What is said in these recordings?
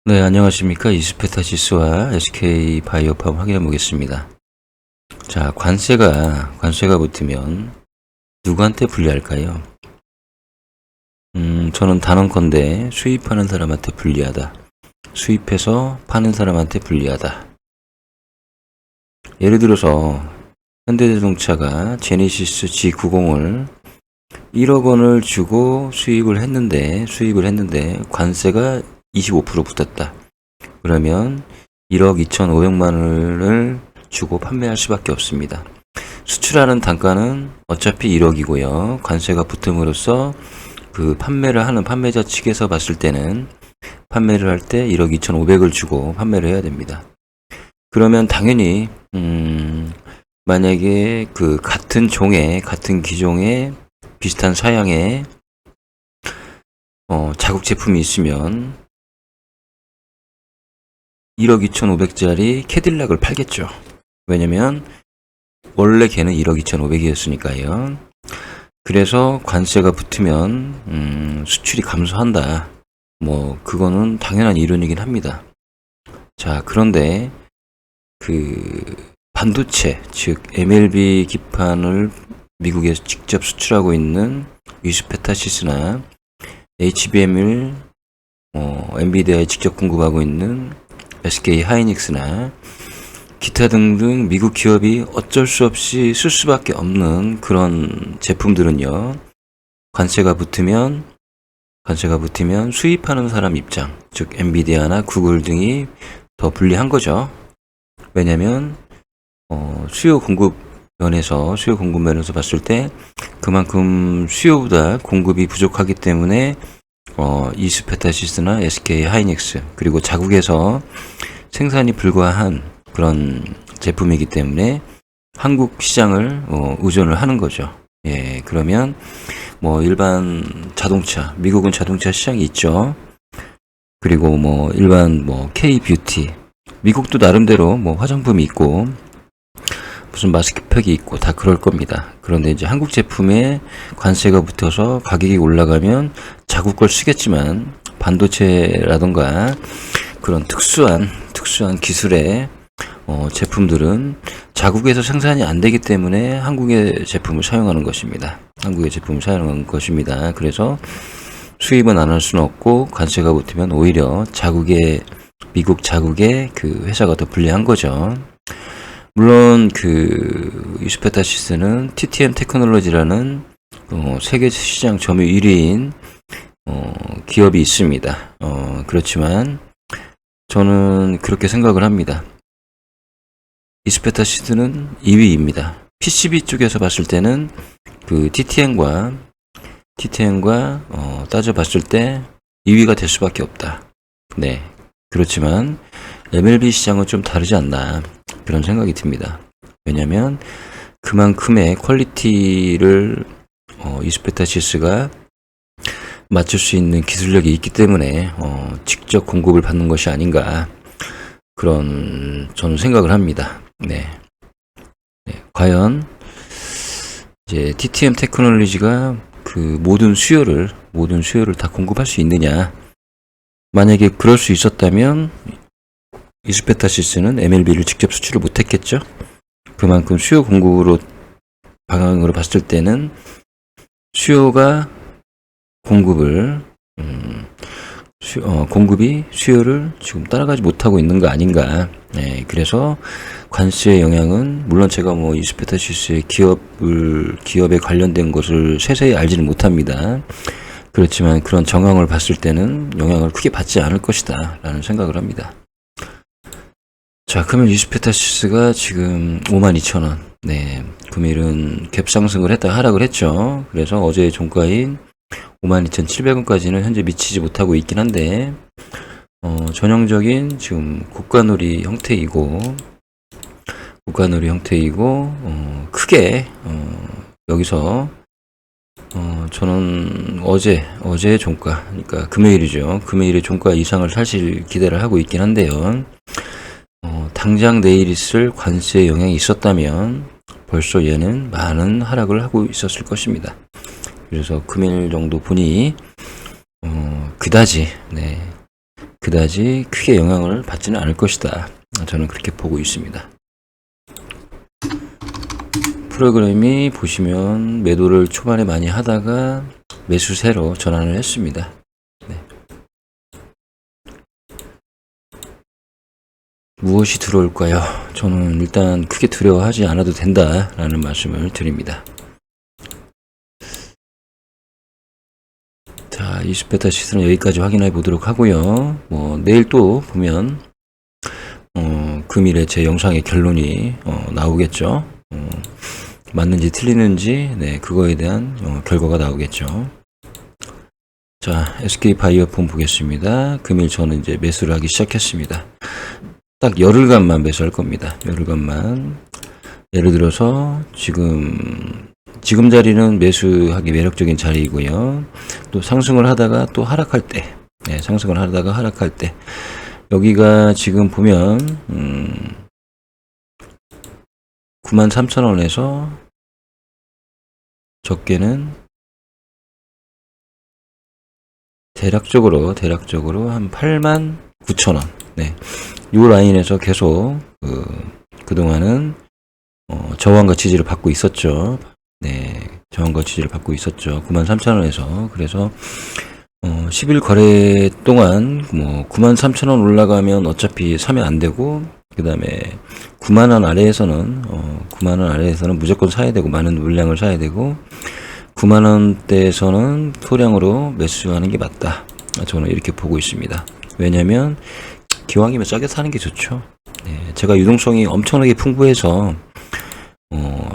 네, 안녕하십니까. 이스페타시스와 SK바이오팜 확인해 보겠습니다. 자, 관세가 붙으면 누구한테 불리할까요? 저는 단언컨대 수입하는 사람한테 불리하다. 수입해서 파는 사람한테 불리하다. 예를 들어서 현대자동차가 제네시스 G90을 1억 원을 주고 수입을 했는데 관세가 25% 붙었다. 그러면 1억 2,500만 원을 주고 판매할 수밖에 없습니다. 수출하는 단가는 어차피 1억이고요. 관세가 붙음으로써 그 판매를 하는 판매자 측에서 봤을 때는 판매를 할 때 1억 2,500을 주고 판매를 해야 됩니다. 그러면 당연히 만약에 그 같은 기종의 비슷한 사양의 자국 제품이 있으면 1억 2,500짜리 캐딜락을 팔겠죠. 왜냐면 원래 걔는 1억 2,500이었으니까요. 그래서 관세가 붙으면 수출이 감소한다. 뭐 그거는 당연한 이론이긴 합니다. 자, 그런데 그 반도체, 즉 MLB 기판을 미국에서 직접 수출하고 있는 위스페타시스나 HBM을 엔비디아에 직접 공급하고 있는 SK 하이닉스나 기타 등등 미국 기업이 어쩔 수 없이 쓸 수밖에 없는 그런 제품들은요, 관세가 붙으면 수입하는 사람 입장, 즉 엔비디아나 구글 등이 더 불리한 거죠. 왜냐면 수요 공급 면에서 봤을 때 그만큼 수요보다 공급이 부족하기 때문에 이스페타시스나 SK 하이닉스 그리고 자국에서 생산이 불가한 그런 제품이기 때문에 한국 시장을 의존을 하는 거죠. 예, 그러면 뭐 일반 자동차, 미국은 자동차 시장이 있죠. 그리고 뭐 일반 뭐 K-뷰티, 미국도 나름대로 뭐 화장품이 있고 무슨 마스크팩이 있고 다 그럴 겁니다. 그런데 이제 한국 제품에 관세가 붙어서 가격이 올라가면 자국 걸 쓰겠지만 반도체라던가 그런 특수한 기술의 제품들은 자국에서 생산이 안 되기 때문에 한국의 제품을 사용하는 것입니다. 그래서 수입은 안 할 수는 없고 관세가 붙으면 오히려 미국 자국의 그 회사가 더 불리한 거죠. 물론 그 이스페타시스는 TTM 테크놀로지라는 세계 시장 점유 1위인 기업이 있습니다. 그렇지만 저는 그렇게 생각을 합니다. 이스페타시스는 2위입니다. PCB 쪽에서 봤을 때는 그 TTM과 따져봤을 때 2위가 될 수밖에 없다. 네, 그렇지만 MLB 시장은 좀 다르지 않나 그런 생각이 듭니다. 왜냐하면 그만큼의 퀄리티를 이스페타시스가 맞출 수 있는 기술력이 있기 때문에 직접 공급을 받는 것이 아닌가 그런 저는 생각을 합니다. 네. 과연 이제 TTM 테크놀로지가 그 모든 수요를 다 공급할 수 있느냐? 만약에 그럴 수 있었다면 이스페타시스는 MLB를 직접 수출을 못했겠죠. 그만큼 수요 공급으로 방향으로 봤을 때는 수요가 공급이 수요를 지금 따라가지 못하고 있는 거 아닌가. 네, 그래서 관세의 영향은 물론 제가 뭐 이스페타시스의 기업에 관련된 것을 세세히 알지는 못합니다. 그렇지만 그런 정황을 봤을 때는 영향을 크게 받지 않을 것이다 라는 생각을 합니다. 자, 그러면 이스페타시스가 지금 52,000원. 네, 금일은 갭 상승을 했다 하락을 했죠. 그래서 어제의 종가인 52,700원까지는 현재 미치지 못하고 있긴 한데 전형적인 지금 고가놀이 형태이고 크게 여기서 저는 어제의 종가, 그러니까 금요일이죠. 금요일의 종가 이상을 사실 기대를 하고 있긴 한데요. 당장 내일 있을 관세의 영향이 있었다면 벌써 얘는 많은 하락을 하고 있었을 것입니다. 그래서 금일 정도 보니 그다지 그다지 크게 영향을 받지는 않을 것이다. 저는 그렇게 보고 있습니다. 프로그램이 보시면 매도를 초반에 많이 하다가 매수세로 전환을 했습니다. 네. 무엇이 들어올까요? 저는 일단 크게 두려워하지 않아도 된다라는 말씀을 드립니다. 자, 이슈베타 시스는 여기까지 확인해 보도록 하고요. 내일 또 보면 금일에 제 영상의 결론이 나오겠죠. 맞는지 틀리는지, 네, 그거에 대한 결과가 나오겠죠. 자, SK바이오폼 보겠습니다. 금일 저는 이제 매수를 하기 시작했습니다. 딱 열흘간만 매수할 겁니다. 열흘간만. 예를 들어서 지금 자리는 매수하기 매력적인 자리이고요. 또 상승을 하다가 또 하락할 때, 네, 상승을 하다가 하락할 때, 여기가 지금 보면 93,000원에서 적게는 대략적으로 한 89,000원. 네. 요 라인에서 계속 그동안은 저항과 지지를 받고 있었죠. 네. 저항과 지지를 받고 있었죠. 93,000원에서. 그래서 10일 거래 동안 93,000원 올라가면 어차피 사면 안 되고, 그 다음에 9만원 아래에서는 9만원 아래에서는 무조건 사야 되고, 많은 물량을 사야 되고, 9만원대에서는 소량으로 매수하는 게 맞다. 저는 이렇게 보고 있습니다. 왜냐면 기왕이면 싸게 사는 게 좋죠. 네, 제가 유동성이 엄청나게 풍부해서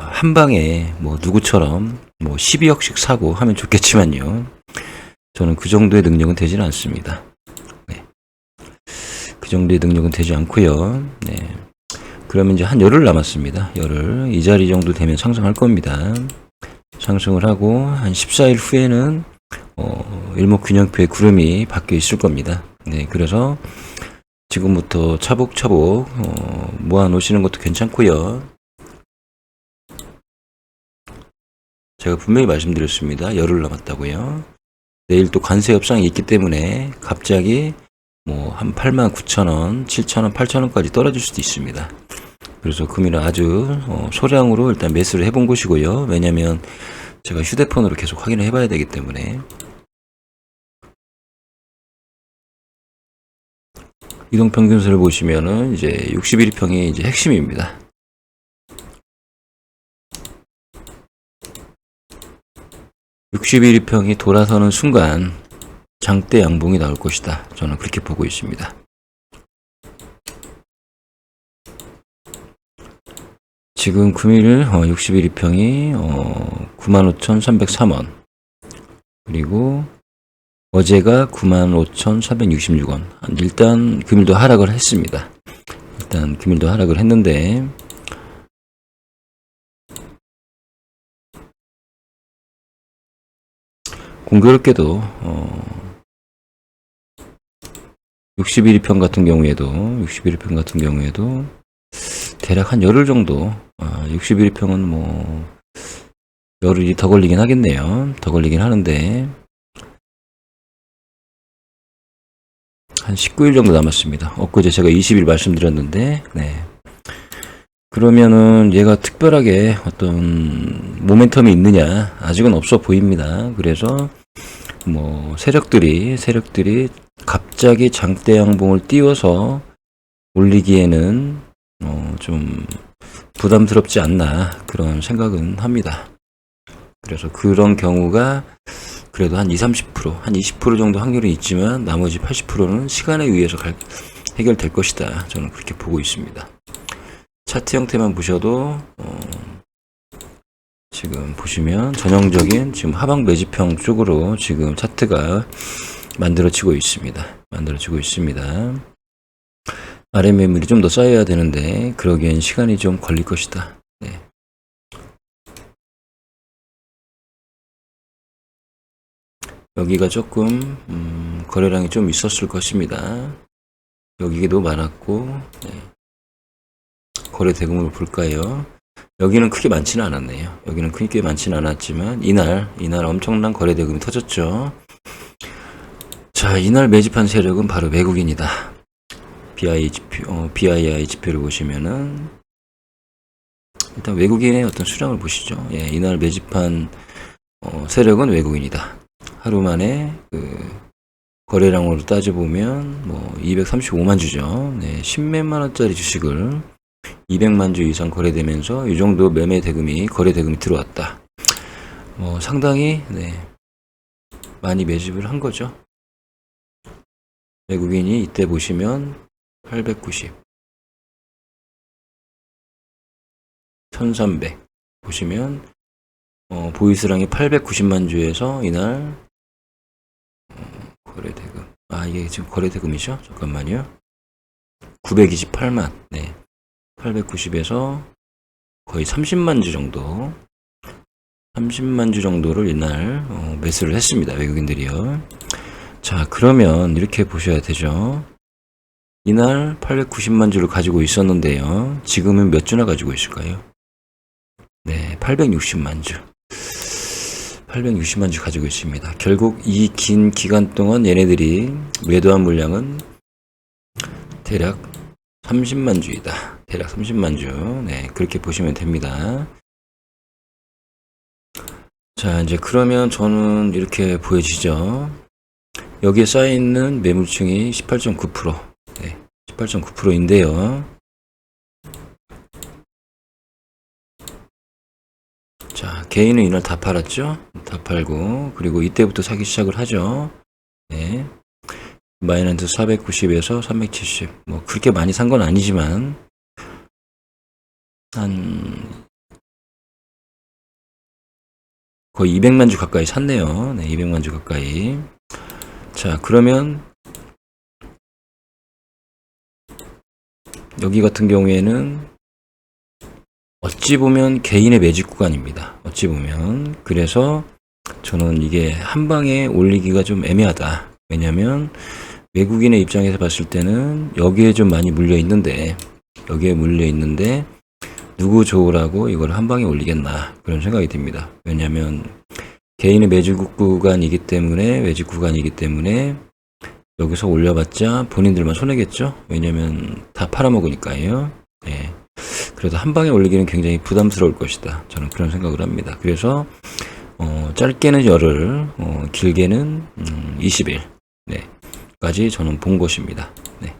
한 방에 누구처럼 12억씩 사고 하면 좋겠지만요. 저는 그 정도의 능력은 되지는 않습니다. 네. 그 정도의 능력은 되지 않고요. 네. 그러면 이제 한 열흘 남았습니다. 열흘. 이 자리 정도 되면 상승할 겁니다. 상승을 하고 한 14일 후에는 일목균형표의 구름이 바뀌어 있을 겁니다. 네. 그래서 지금부터 차곡차곡 모아 놓으시는 것도 괜찮고요. 제가 분명히 말씀드렸습니다. 열흘 남았다고요. 내일 또 관세 협상이 있기 때문에 갑자기 한 89,000원, 7,000원, 8,000원까지 떨어질 수도 있습니다. 그래서 금일은 아주 소량으로 일단 매수를 해본 것이고요. 왜냐면 제가 휴대폰으로 계속 확인을 해봐야 되기 때문에. 이동평균선을 보시면은 이제 61평이 이제 핵심입니다. (61평이) 돌아서는 순간 장대 양봉이 나올 것이다. 저는 그렇게 보고 있습니다. 지금 금일 61평이 95,303원, 그리고 어제가 95,466원. 일단 금일도 하락을 했습니다. 일단 금일도 하락을 했는데, 공교롭게도 61평 같은 경우에도 대략 한 열흘 정도, 61평은 열흘이 더 걸리긴 하겠네요. 더 걸리긴 하는데 한 19일 정도 남았습니다. 엊그제 제가 20일 말씀드렸는데, 네. 그러면은 얘가 특별하게 어떤 모멘텀이 있느냐, 아직은 없어 보입니다. 그래서 세력들이 갑자기 장대 양봉을 띄워서 올리기에는 좀 부담스럽지 않나, 그런 생각은 합니다. 그래서 그런 경우가 그래도 한 20-30%, 한 20% 정도 확률은 있지만 나머지 80%는 시간에 의해서 해결될 것이다. 저는 그렇게 보고 있습니다. 차트 형태만 보셔도 지금 보시면 전형적인 지금 하방 매집형 쪽으로 지금 차트가 만들어지고 있습니다. 아래 매물이 좀 더 쌓여야 되는데 그러기엔 시간이 좀 걸릴 것이다. 네. 여기가 조금 거래량이 좀 있었을 것입니다. 여기도 많았고, 네. 거래 대금을 볼까요? 여기는 크게 많지는 않았네요. 여기는 크게 많지는 않았지만 이날 엄청난 거래 대금이 터졌죠. 자, 이날 매집한 세력은 바로 외국인이다. BII 지표를 보시면은 일단 외국인의 어떤 수량을 보시죠. 예, 이날 매집한 세력은 외국인이다. 하루 만에 거래량으로 따져보면 뭐 235만 주죠. 네, 10몇만 원짜리 주식을 200만 주 이상 거래되면서 이 정도 거래 대금이 들어왔다. 상당히 많이 매집을 한 거죠. 외국인이 이때 보시면 890, 1300 보시면 보이스랑이 890만 주에서 이날 거래대금, 이게 지금 거래대금이죠? 잠깐만요. 928만, 890에서 거의 30만 주 정도, 30만 주 정도를 이날 매수를 했습니다. 외국인들이요. 자, 그러면 이렇게 보셔야 되죠. 이날 890만 주를 가지고 있었는데요. 지금은 몇 주나 가지고 있을까요? 네, 860만 주. 860만 주 가지고 있습니다. 결국 이 긴 기간 동안 얘네들이 매도한 물량은 대략 30만 주이다. 대략 30만 주. 네, 그렇게 보시면 됩니다. 자, 이제 그러면 저는 이렇게 보여지죠. 여기에 쌓여있는 매물층이 18.9%. 네, 18.9%인데요. 자, 개인은 이날 다 팔았죠? 다 팔고, 그리고 이때부터 사기 시작을 하죠. 네. 마이너스 490에서 370. 뭐, 그렇게 많이 산 건 아니지만, 거의 200만 주 가까이 샀네요. 네, 200만 주 가까이. 자, 그러면, 여기 같은 경우에는, 어찌 보면 개인의 매집 구간입니다. 어찌 보면. 그래서 저는 이게 한 방에 올리기가 좀 애매하다. 왜냐면 외국인의 입장에서 봤을 때는 여기에 좀 많이 물려 있는데 누구 좋으라고 이걸 한 방에 올리겠나 그런 생각이 듭니다. 왜냐면 개인의 매집 구간이기 때문에 여기서 올려봤자 본인들만 손해겠죠. 왜냐면 다 팔아먹으니까요. 네. 그래도 한 방에 올리기는 굉장히 부담스러울 것이다. 저는 그런 생각을 합니다. 그래서 짧게는 열흘, 길게는 20일 까지 저는 본 것입니다. 네.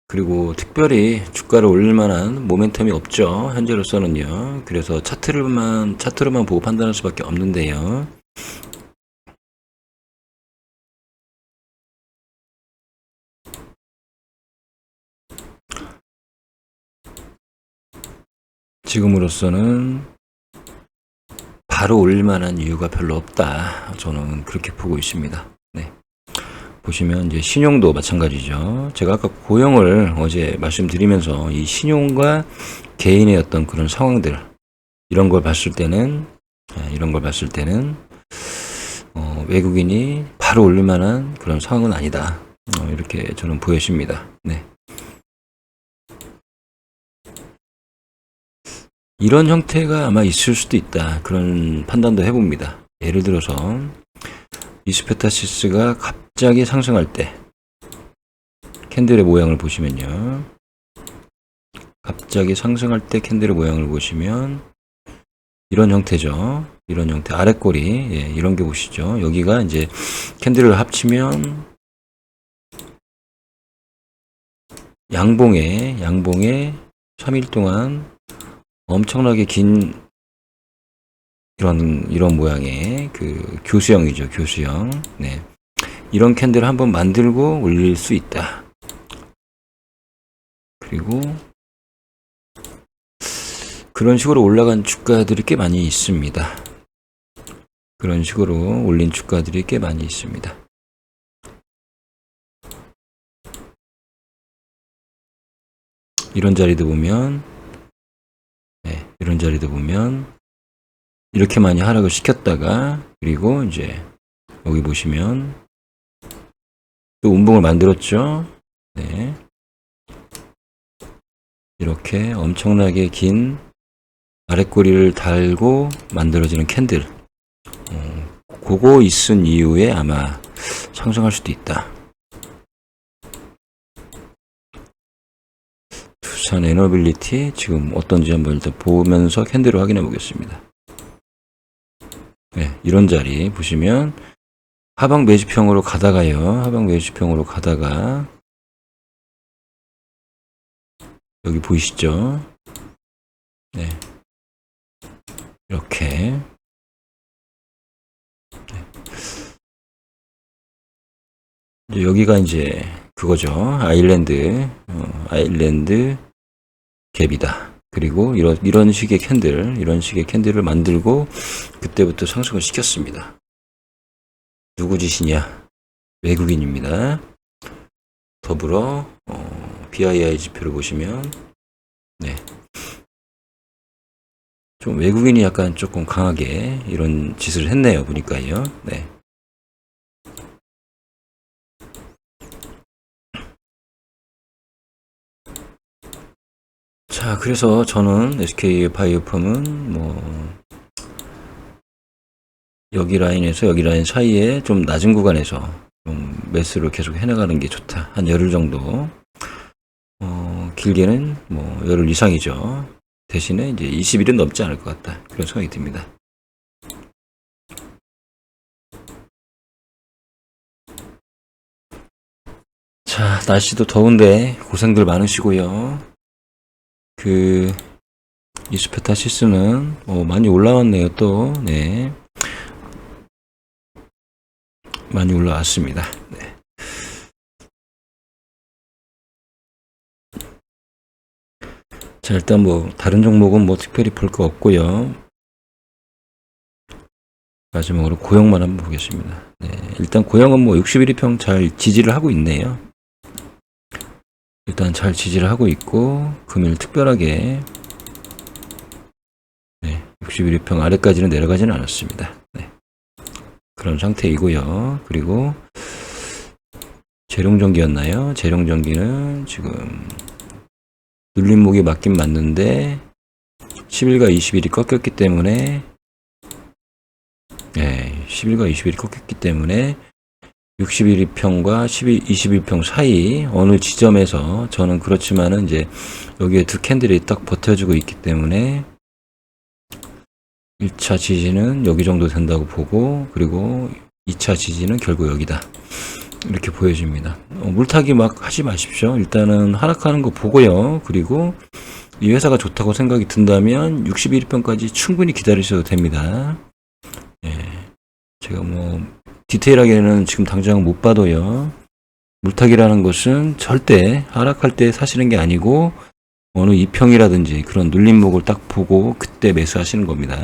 그리고 특별히 주가를 올릴 만한 모멘텀이 없죠. 현재로서는요. 그래서 차트로만 보고 판단할 수밖에 없는데요. 지금으로서는 바로 올릴 만한 이유가 별로 없다. 저는 그렇게 보고 있습니다. 네. 보시면 이제 신용도 마찬가지죠. 제가 아까 고용을 어제 말씀드리면서 이 신용과 개인의 어떤 그런 상황들 이런 걸 봤을 때는 외국인이 바로 올릴 만한 그런 상황은 아니다. 이렇게 저는 보여집니다. 네. 이런 형태가 아마 있을 수도 있다. 그런 판단도 해봅니다. 예를 들어서 이스페타시스가 갑자기 상승할 때 캔들의 모양을 보시면요. 갑자기 상승할 때 캔들의 모양을 보시면 이런 형태죠. 이런 형태 아랫꼬리 이런 게 보시죠. 여기가 이제 캔들을 합치면 양봉에 3일 동안 엄청나게 긴 이런 모양의 그 교수형이죠. 교수형. 네. 이런 캔들을 한번 만들고 올릴 수 있다. 그리고 그런 식으로 올라간 주가들이 꽤 많이 있습니다. 그런 식으로 올린 주가들이 꽤 많이 있습니다. 이런 자리도 보면 이렇게 많이 하락을 시켰다가 그리고 이제 여기 보시면 또 운봉을 만들었죠. 네. 이렇게 엄청나게 긴 아랫꼬리를 달고 만들어지는 캔들. 그거 있은 이후에 아마 상승할 수도 있다. 두산 에너빌리티 지금 어떤지 한번 일단 보면서 캔들을 확인해 보겠습니다. 네, 이런 자리 보시면 하방 매집형으로 가다가요. 하방 매집형으로 가다가 여기 보이시죠? 네. 이렇게. 네. 이제 여기가 이제 그거죠. 아일랜드 갭이다. 그리고 이런 식의 캔들을 만들고 그때부터 상승을 시켰습니다. 누구 짓이냐? 외국인입니다. 더불어 BII 지표를 보시면 네. 좀 외국인이 약간 조금 강하게 이런 짓을 했네요. 보니까요. 네. 자, 그래서 저는 SK바이오팜은 여기 라인에서 여기 라인 사이에 좀 낮은 구간에서 좀 매수를 계속 해나가는 게 좋다. 한 열흘 정도. 길게는 열흘 이상이죠. 대신에 이제 20일은 넘지 않을 것 같다. 그런 생각이 듭니다. 자, 날씨도 더운데 고생들 많으시고요. 이스페타시스는 많이 올라왔네요. 또 네, 많이 올라왔습니다. 네. 자, 일단 다른 종목은 특별히 볼 거 없고요. 마지막으로 고영만 한번 보겠습니다. 네, 일단 고영은 61일평 잘 지지를 하고 있네요. 일단 잘 지지를 하고 있고 금일 특별하게 61일평 아래까지는 내려가지는 않았습니다. 네. 그런 상태이고요. 그리고 재룡전기였나요? 재룡전기는 지금 눌림목이 맞긴 맞는데 10일과 20일이 꺾였기 때문에 10일과 20일이 꺾였기 때문에 61일평과 21일평 사이 어느 지점에서 저는 그렇지만은 이제 여기에 두 캔들이 딱 버텨주고 있기 때문에 1차 지지는 여기 정도 된다고 보고 그리고 2차 지지는 결국 여기다 이렇게 보여집니다. 물타기 막 하지 마십시오. 일단은 하락하는 거 보고요. 그리고 이 회사가 좋다고 생각이 든다면 61일평까지 충분히 기다리셔도 됩니다. 제가 디테일하게는 지금 당장 못 봐도요. 물타기라는 것은 절대 하락할 때 사시는 게 아니고 어느 이평이라든지 그런 눌림목을 딱 보고 그때 매수하시는 겁니다.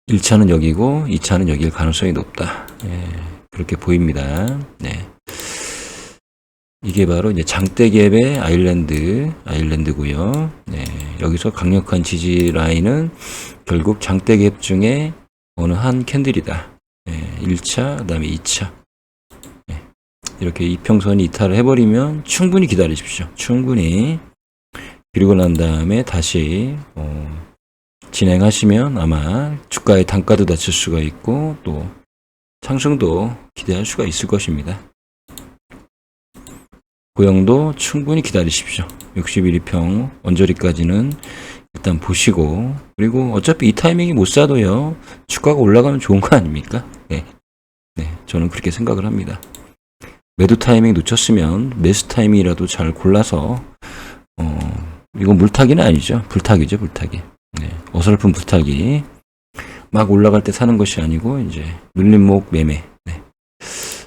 1차는 여기고 2차는 여기일 가능성이 높다. 그렇게 보입니다. 네. 이게 바로 이제 장대갭의 아일랜드고요. 네. 여기서 강력한 지지 라인은 결국 장대갭 중에 어느 한 캔들이다. 1차, 그 다음에 2차. 이렇게 이평선이 이탈을 해버리면 충분히 기다리십시오. 충분히. 그리고 난 다음에 다시 진행하시면 아마 주가의 단가도 낮출 수가 있고 또 상승도 기대할 수가 있을 것입니다. 고영도 충분히 기다리십시오. 61일평 언저리까지는 일단 보시고 그리고 어차피 이 타이밍이 못 사도요. 주가가 올라가면 좋은 거 아닙니까? 네, 저는 그렇게 생각을 합니다. 매도 타이밍 놓쳤으면 매수 타이밍이라도 잘 골라서 이건 물타기는 아니죠. 불타기죠, 불타기. 어설픈 불타기. 막 올라갈 때 사는 것이 아니고 이제 눌림목 매매.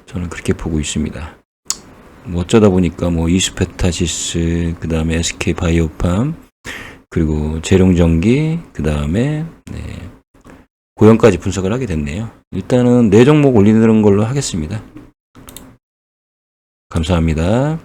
저는 그렇게 보고 있습니다. 어쩌다 보니까 이스페타시스, 그 다음에 SK바이오팜, 그리고 재룡전기, 그 다음에 고영까지 분석을 하게 됐네요. 일단은 4종목 올리는 걸로 하겠습니다. 감사합니다.